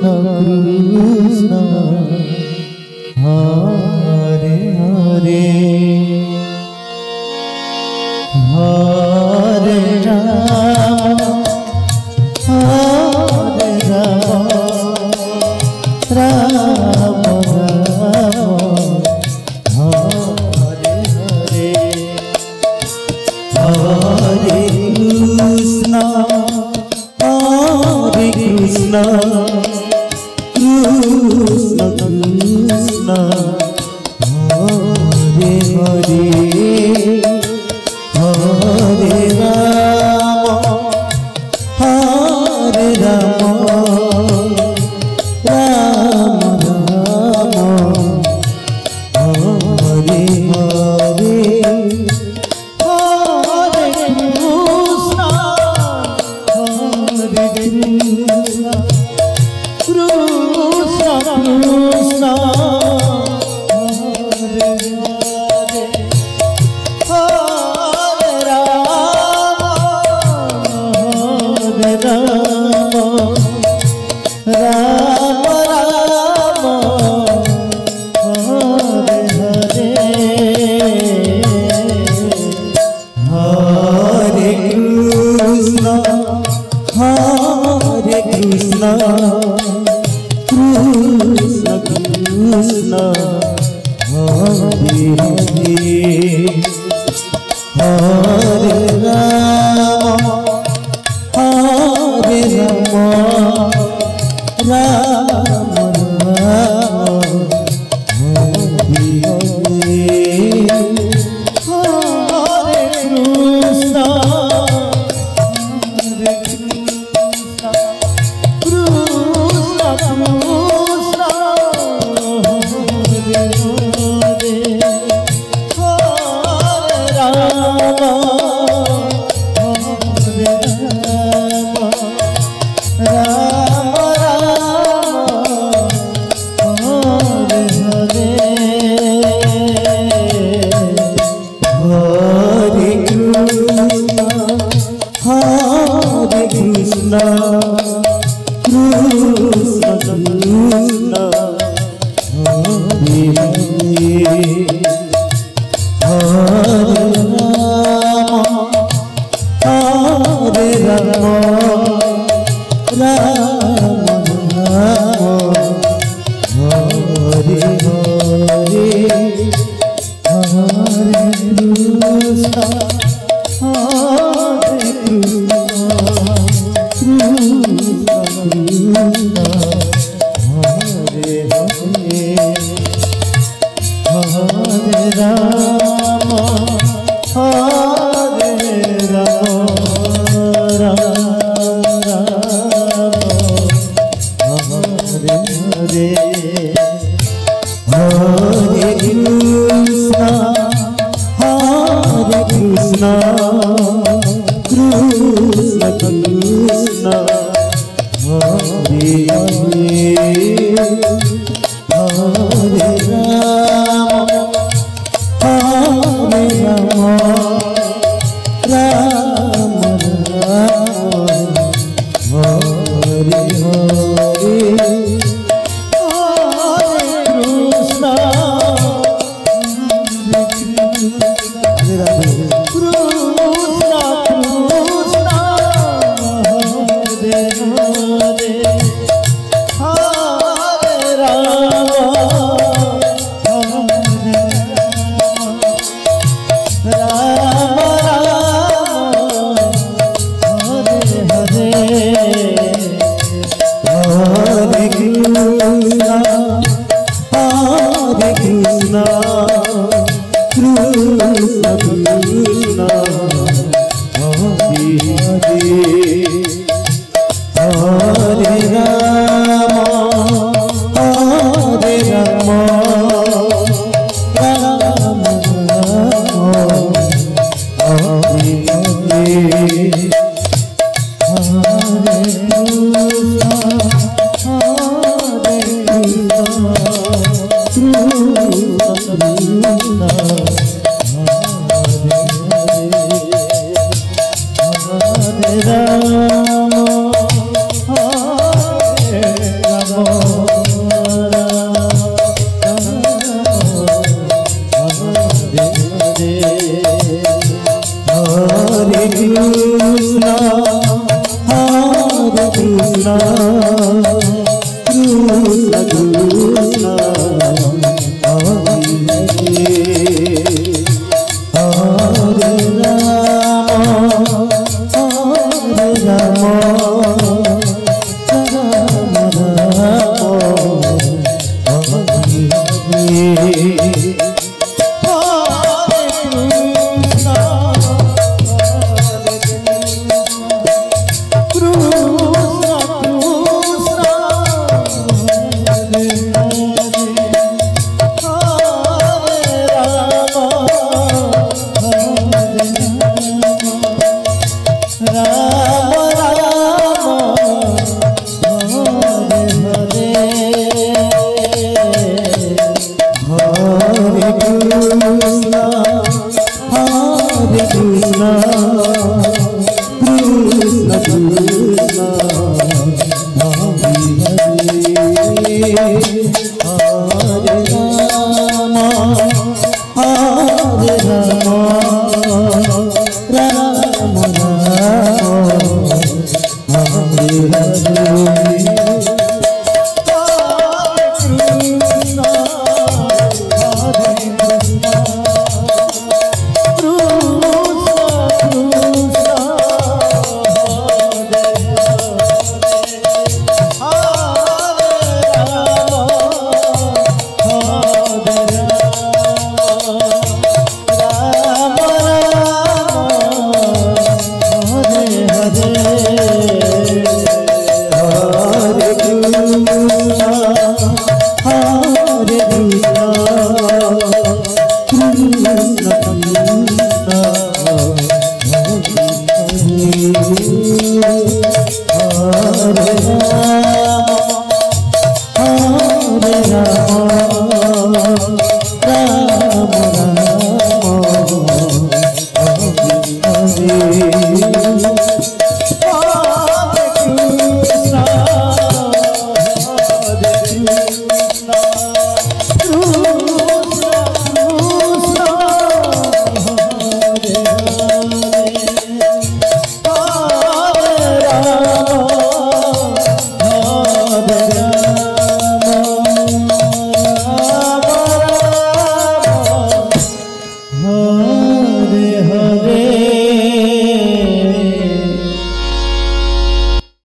Krishna Hare Hare Hare Rama Hare Rama Rama Rama Hare Hare Hare Krishna Hare Krishna Krishna Krishna Hare Hare Hare Rama Hare Rama Rama Rama Hare Hare Hare Krishna Hare Krishna Krishna Krishna Hare Hare Hare Rama Hare Rama Rama Rama Hare Hare Hare Krishna Hare Krishna Krishna Krishna Hare Hare Hare Rama Hare Rama Rama Rama Hare Hare Krishna Hare Krishna Krishna Krishna Hare Hare Hare Rama Hare Rama Rama Rama Hare Hare Hare Krishna Hare Krishna Krishna Krishna Hare Hare Hare Rama Hare Rama Rama Rama Hare Hare Hare Krishna Hare Krishna Krishna Krishna Hare Hare Hare Rama Hare Rama Rama Rama Hare Hare Hare Krishna Hare Krishna Krishna Krishna Hare Hare Hare Rama Hare Rama Rama Rama Hare Hare Rama Hare Rama